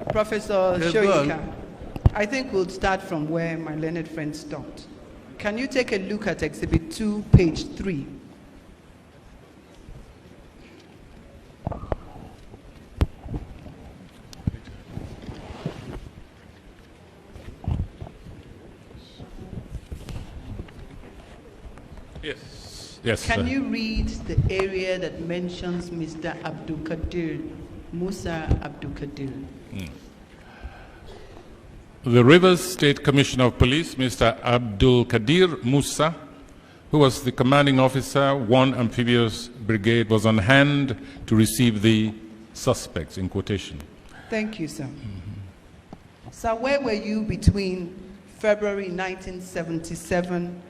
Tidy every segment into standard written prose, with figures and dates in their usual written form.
Professor Yes, Soyinka, I think we'll start from where my learned friend stopped. Can you take a look at Exhibit 2, page 3? Yes. Can you read the area that mentions Mr. Abdul Qadir, Musa Abdul Qadir? The Rivers State Commissioner of Police, Mr. Abdul Qadir Musa, who was the commanding officer, 1 Amphibious Brigade, was on hand to receive the suspects, in quotation. Thank you, sir. So where were you between February 1997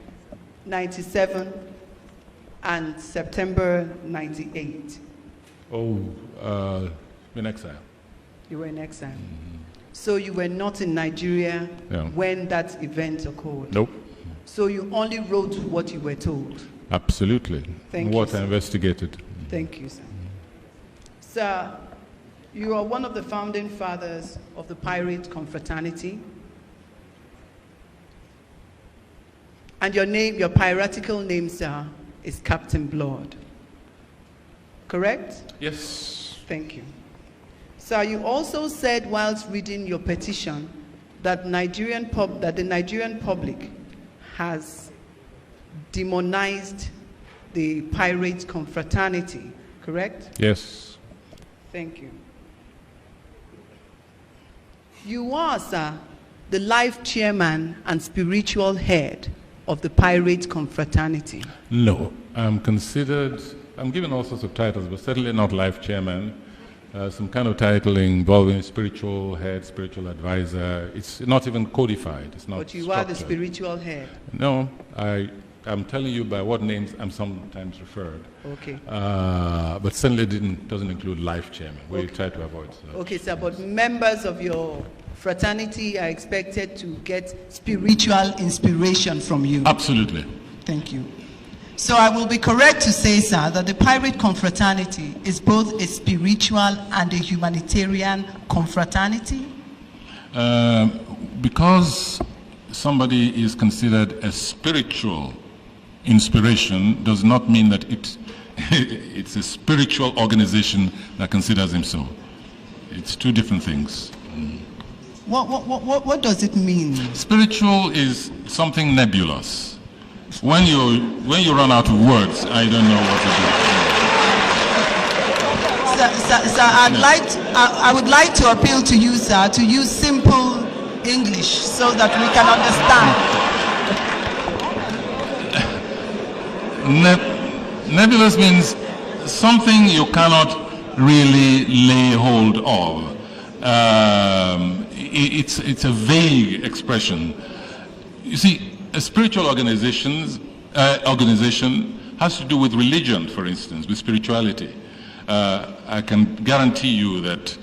and September 98? In exile. You were in exile. So you were not in Nigeria when that event occurred? Nope. So you only wrote what you were told? Absolutely. Thank you, what sir. I investigated. Thank you, sir. Sir, you are one of the founding fathers of the pirate confraternity. And your name, your piratical name, sir, is Captain Blood. Correct? Yes. Thank you. Sir, you also said whilst reading your petition that the Nigerian public has demonized the pirate confraternity, correct? Yes. Thank you. You are, sir, the life chairman and spiritual head of the pirate confraternity. No. I'm given all sorts of titles, but certainly not life chairman. Some kind of title involving spiritual head, spiritual advisor. It's not even codified. It's not But you structured. are the spiritual head. No, I'm telling you by what names I'm sometimes referred. Okay. But certainly doesn't include life chairman. We try to avoid that. Okay, sir, but members of your fraternity are expected to get spiritual inspiration from you. Absolutely. Thank you. So I will be correct to say, sir, that the pirate confraternity is both a spiritual and a humanitarian confraternity? Because somebody is considered a spiritual inspiration does not mean that it's a spiritual organization that considers him so. It's two different things. What does it mean? Spiritual is something nebulous. When you run out of words, I don't know what to do. Sir, I would like to appeal to you, sir, to use simple English so that we can understand. Nebulous means something you cannot really lay hold of. It's a vague expression. You see, a spiritual organization has to do with religion, for instance, with spirituality. I can guarantee you that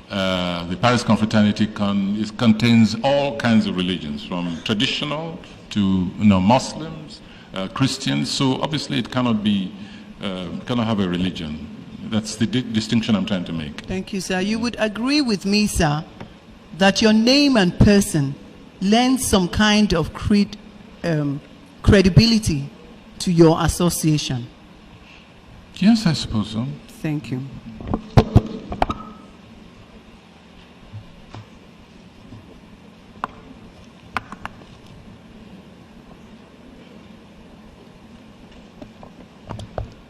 the Paris Confraternity contains all kinds of religions, from traditional to Muslims, Christians. So obviously, it cannot have a religion. That's the distinction I'm trying to make. Thank you, sir. You would agree with me, sir, that your name and person lends some kind of credibility to your association? Yes, I suppose so. Thank you.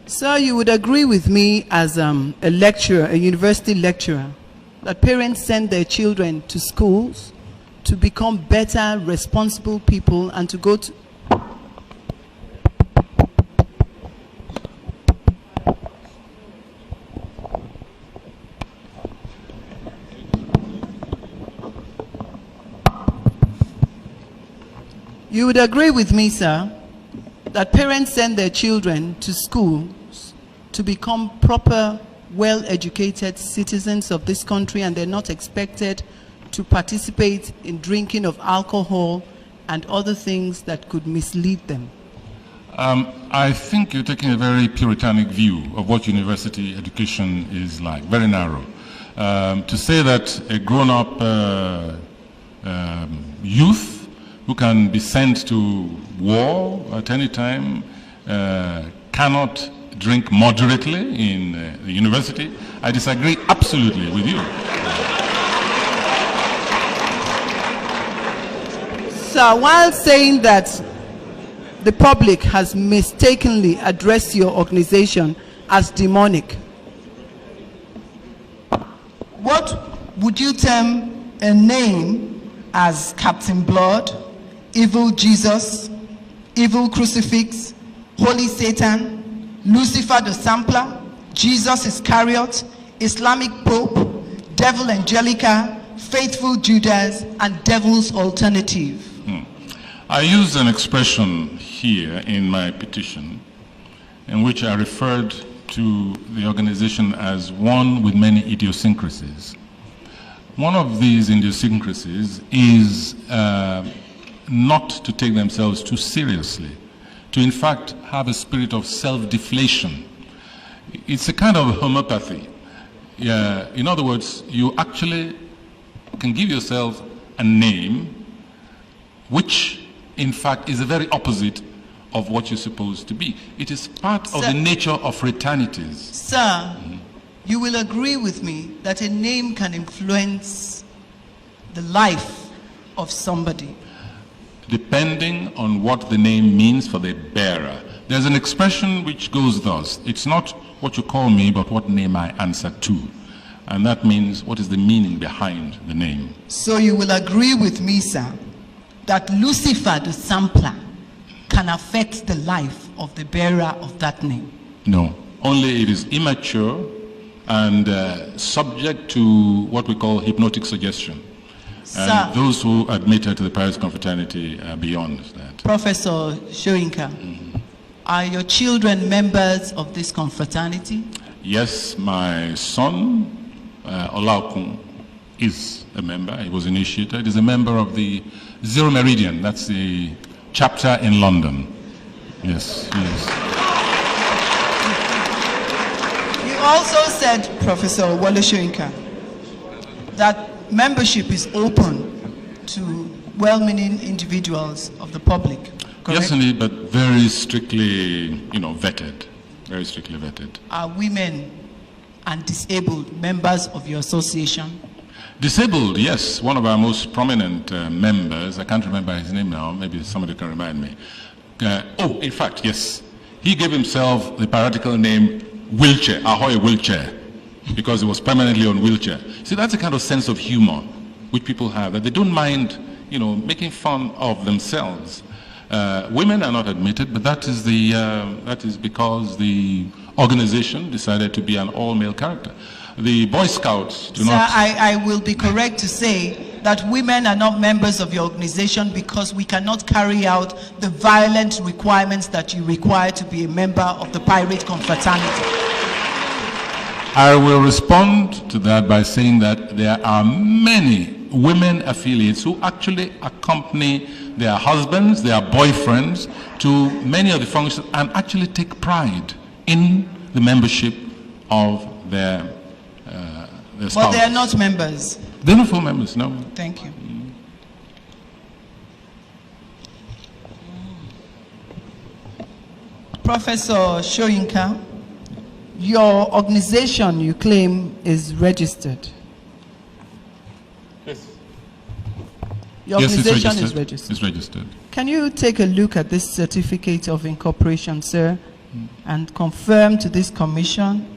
Sir, you would agree with me as a lecturer, a university lecturer, that parents send their children to schools to become better, responsible people and to go to... You would agree with me, sir, that parents send their children to schools to become proper, well-educated citizens of this country, and they're not expected to participate in drinking of alcohol and other things that could mislead them. I think you're taking a very puritanic view of what university education is like, very narrow. To say that a grown-up youth who can be sent to war at any time cannot drink moderately in the university, I disagree absolutely with you. Sir, while saying that the public has mistakenly addressed your organization as demonic, what would you term a name as Captain Blood, Evil Jesus, Evil Crucifix, Holy Satan, Lucifer the Sampler, Jesus Iscariot, Islamic Pope, Devil Angelica, Faithful Judas, and Devil's Alternative? I used an expression here in my petition in which I referred to the organization as one with many idiosyncrasies. One of these idiosyncrasies is not to take themselves too seriously, to in fact have a spirit of self-deflation. It's a kind of homeopathy. In other words, you actually can give yourself a name which in fact is the very opposite of what you're supposed to be. It is part of the nature of fraternities. Sir, you will agree with me that a name can influence the life of somebody. Depending on what the name means for the bearer. There's an expression which goes thus: it's not what you call me, but what name I answer to. And that means what is the meaning behind the name. So you will agree with me, sir, that Lucifer the Sampler can affect the life of the bearer of that name? No, only it is immature and subject to what we call hypnotic suggestion. Sir, and those who admit her to the Paris Confraternity are beyond that. Professor Soyinka, are your children members of this confraternity? Yes, my son, Olaokun, is a member. He was initiated. He's a member of the Zero Meridian. That's the chapter in London. Yes, yes. You also said, Professor Wole Soyinka, that membership is open to well-meaning individuals of the public, correct? Yes, indeed, but very strictly, vetted. Very strictly vetted. Are women and disabled members of your association? Disabled, yes. One of our most prominent members, I can't remember his name now, maybe somebody can remind me. In fact, yes. He gave himself the piratical name Wheelchair, Ahoy Wheelchair, because he was permanently on wheelchair. See, that's a kind of sense of humor which people have, that they don't mind, making fun of themselves. Women are not admitted, but that is because the organization decided to be an all-male character. The Boy Scouts do not... Sir, I will be correct to say that women are not members of your organization because we cannot carry out the violent requirements that you require to be a member of the Pirate Confraternity. I will respond to that by saying that there are many women affiliates who actually accompany their husbands, their boyfriends to many of the functions and actually take pride in the membership of their spouses. But they are not members. They're not full members, no. Thank you. Professor Soyinka, your organization, you claim, is registered. Yes. Your organization is registered. It's registered. Can you take a look at this certificate of incorporation, sir, and confirm to this commission?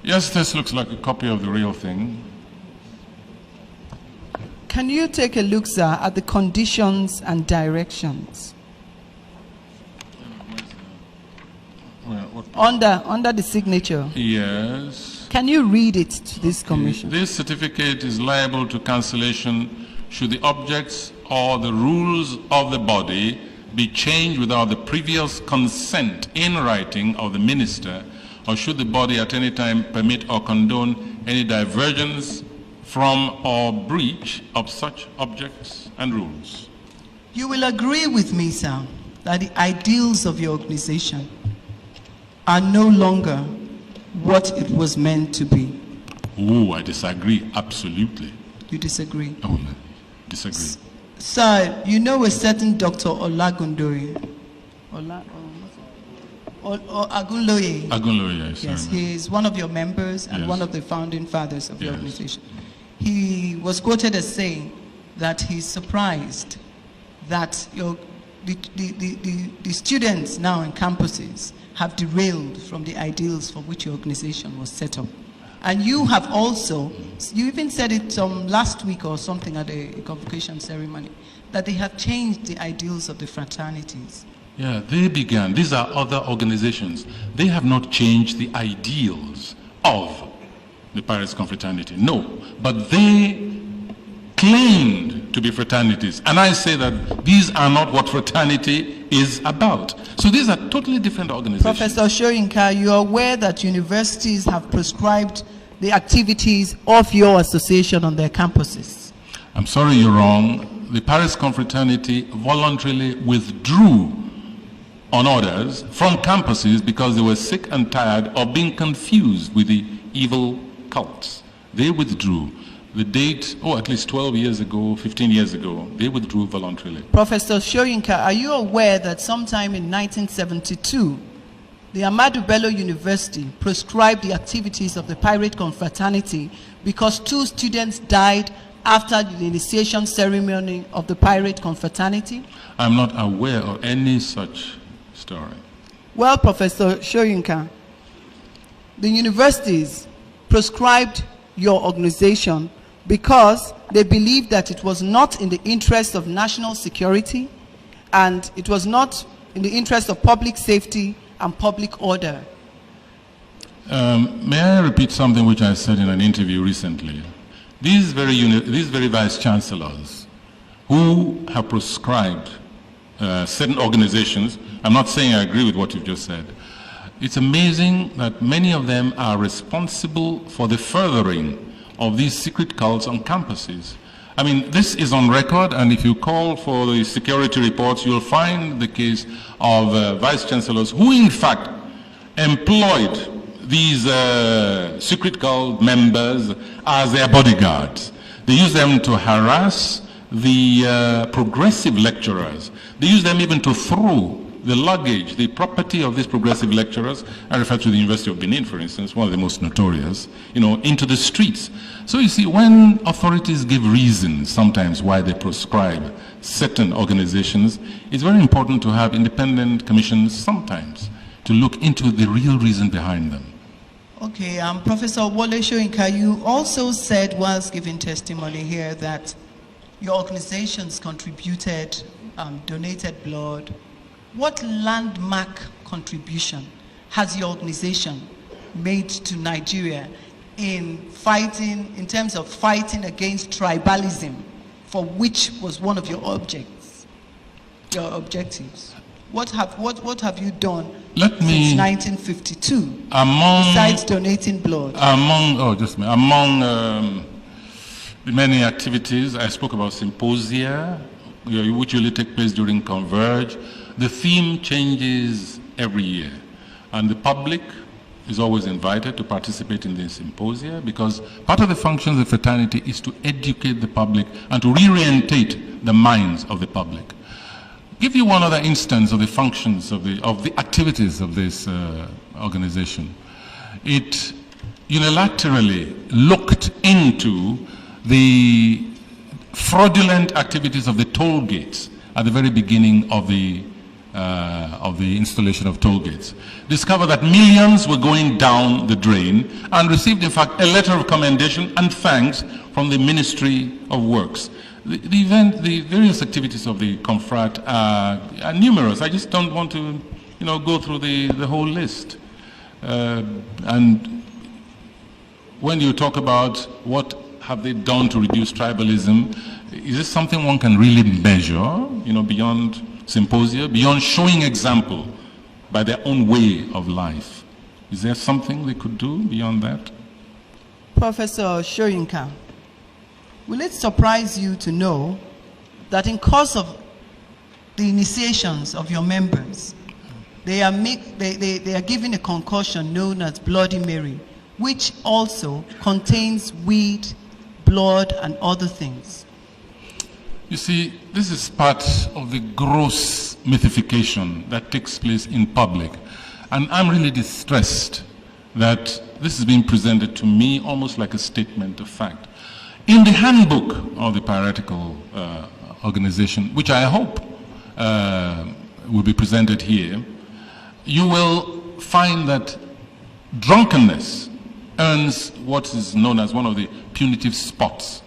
Yes, this looks like a copy of the real thing. Can you take a look, sir, at the conditions and directions? Under the signature. Yes. Can you read it to this commission? This certificate is liable to cancellation should the objects or the rules of the body be changed without the previous consent in writing of the minister, or should the body at any time permit or condone any divergence from or breach of such objects and rules. You will agree with me, sir, that the ideals of your organization are no longer what it was meant to be. Oh, I disagree, absolutely. You disagree? Oh, no, disagree. Sir, you know a certain Dr. Olagundori? Agunloye. Agunloye, Yes, he is one of your members and Yes. one of the founding fathers of your Yes. organization. He was quoted as saying that he's surprised that the students now in campuses have derailed from the ideals for which your organization was set up. And you have also, you even said it last week or something at a convocation ceremony, that they have changed the ideals of the fraternities. Yeah, they began. These are other organizations. They have not changed the ideals of the Paris Confraternity. No, but they claimed to be fraternities. And I say that these are not what fraternity is about. So these are totally different organizations. Professor Soyinka, you are aware that universities have prescribed the activities of your association on their campuses? I'm sorry, you're wrong. The Paris Confraternity voluntarily withdrew on orders from campuses because they were sick and tired of being confused with the evil cults. They withdrew. The date, at least 12 years ago, 15 years ago, they withdrew voluntarily. Professor Soyinka, are you aware that sometime in 1972, the Ahmadu Bello University prescribed the activities of the Pirate Confraternity because 2 students died after the initiation ceremony of the Pirate Confraternity? I'm not aware of any such story. Well, Professor Soyinka, the universities prescribed your organization because they believed that it was not in the interest of national security and it was not in the interest of public safety and public order. May I repeat something which I said in an interview recently? These very vice chancellors who have prescribed certain organizations, I'm not saying I agree with what you've just said. It's amazing that many of them are responsible for the furthering of these secret cults on campuses. I mean, this is on record, and if you call for the security reports, you'll find the case of vice chancellors who, in fact, employed these secret cult members as their bodyguards. They use them to harass the progressive lecturers. They use them even to throw the luggage, the property of these progressive lecturers, I refer to the University of Benin, for instance, one of the most notorious, into the streets. So you see, when authorities give reasons sometimes why they prescribe certain organizations, it's very important to have independent commissions sometimes to look into the real reason behind them. Okay, Professor Wole Soyinka, you also said whilst giving testimony here that your organizations contributed, donated blood. What landmark contribution has your organization made to Nigeria in terms of fighting against tribalism, for which was one of your objectives? What have you done since 1952 besides donating blood? Among the many activities, I spoke about symposia, which usually take place during Converge. The theme changes every year, and the public is always invited to participate in the symposia because part of the functions of fraternity is to educate the public and to reorientate the minds of the public. Give you one other instance of the functions of the activities of this organization. It unilaterally looked into the fraudulent activities of the toll gates at the very beginning of the installation of toll gates. Discovered that millions were going down the drain and received, in fact, a letter of commendation and thanks from the Ministry of Works. The various activities of the Confrat are numerous. I just don't want to, go through the whole list. And when you talk about what have they done to reduce tribalism, is this something one can really measure, beyond symposia, beyond showing example by their own way of life? Is there something they could do beyond that? Professor Soyinka, will it surprise you to know that in course of the initiations of your members, they are given a concoction known as Bloody Mary, which also contains weed, blood, and other things. You see, this is part of the gross mythification that takes place in public. And I'm really distressed that this is being presented to me almost like a statement of fact. In the handbook of the piratical organization, which I hope will be presented here, you will find that drunkenness earns what is known as one of the punitive spots,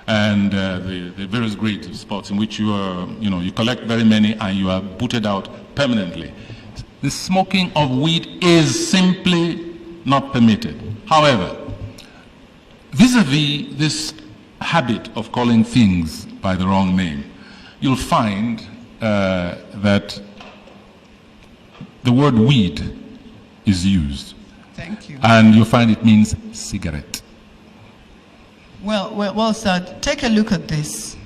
and the various grades of spots in which you collect very many and you are booted out permanently. The smoking of weed is simply not permitted. However, vis-a-vis this habit of calling things by the wrong name, you'll find that the word weed is used. Thank you. And you'll find it means cigarette. Well, sir, take a look at this.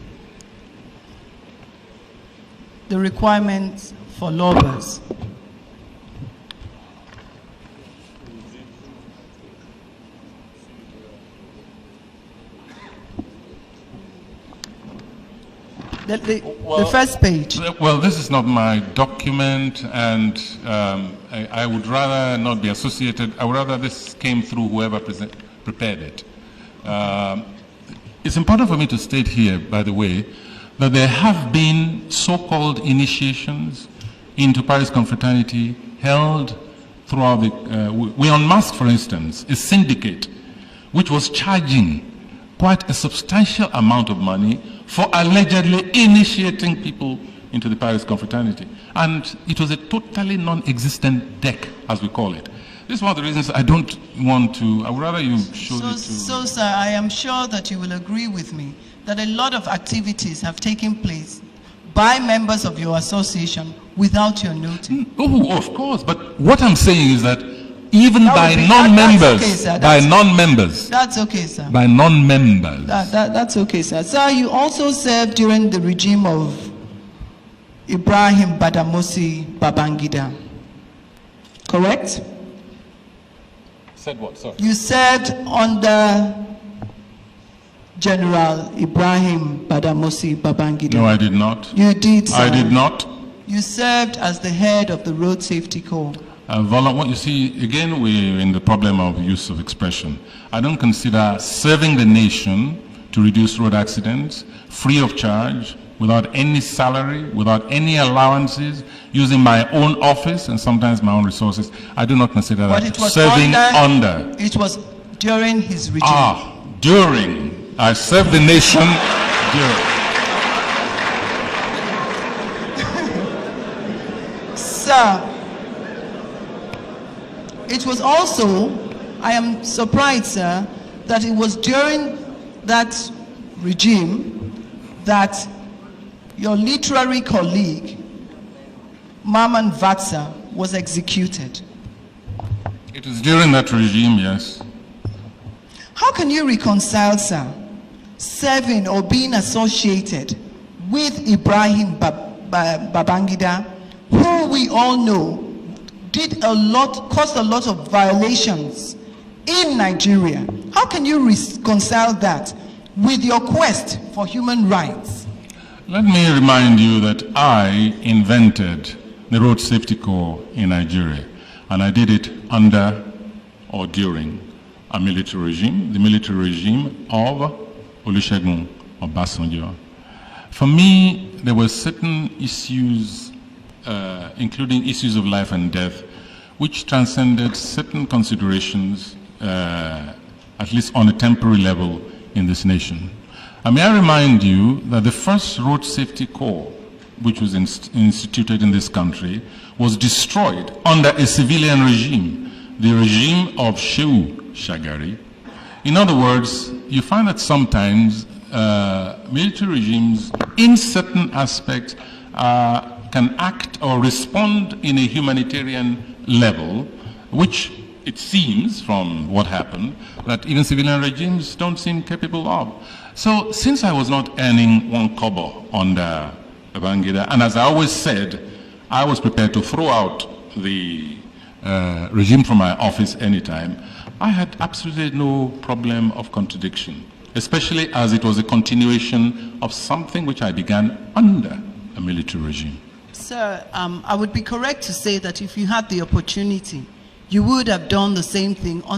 The requirements for lobbers. The first page. Well, this is not my document, and I would rather not be associated. I would rather this came through whoever prepared it. It's important for me to state here, by the way, that there have been so-called initiations into Paris Confraternity held throughout the... we unmasked, for instance, a syndicate which was charging quite a substantial amount of money for allegedly initiating people into the Paris Confraternity. And it was a totally non-existent deck, as we call it. This is one of the reasons I don't want to, I would rather you showed it to... So, sir, I am sure that you will agree with me that a lot of activities have taken place by members of your association without your notice. Oh, of course, but what I'm saying is that even by non-members, That's okay, sir. By non-members. That's okay, sir. Sir, you also served during the regime of Ibrahim Badamasi Babangida, correct? Said what, sorry? You served under General Ibrahim Badamasi Babangida. No, I did not. You did, sir. I did not. You served as the head of the Road Safety Corps. What you see, again, we're in the problem of use of expression. I don't consider serving the nation to reduce road accidents free of charge, without any salary, without any allowances, using my own office and sometimes my own resources. I do not consider that serving under. It was during his regime. During. I served the nation during. Sir, it was also, I am surprised, sir, that it was during that regime that your literary colleague, Maman Vatsa, was executed. It was during that regime, yes. How can you reconcile, sir, serving or being associated with Ibrahim Babangida, who we all know caused a lot of violations in Nigeria? How can you reconcile that with your quest for human rights? Let me remind you that I invented the Road Safety Corps in Nigeria, and I did it under or during a military regime, the military regime of Olusegun Obasanjo. For me, there were certain issues, including issues of life and death, which transcended certain considerations, at least on a temporary level in this nation. May I remind you that the first Road Safety Corps, which was instituted in this country, was destroyed under a civilian regime, the regime of Shehu Shagari. In other words, you find that sometimes military regimes, in certain aspects, can act or respond in a humanitarian level, which it seems from what happened that even civilian regimes don't seem capable of. So since I was not earning one kobo under Babangida. And as I always said, I was prepared to throw out the regime from my office anytime. I had absolutely no problem of contradiction, especially as it was a continuation of something which I began under a military regime. Sir, I would be correct to say that if you had the opportunity, you would have done the same thing on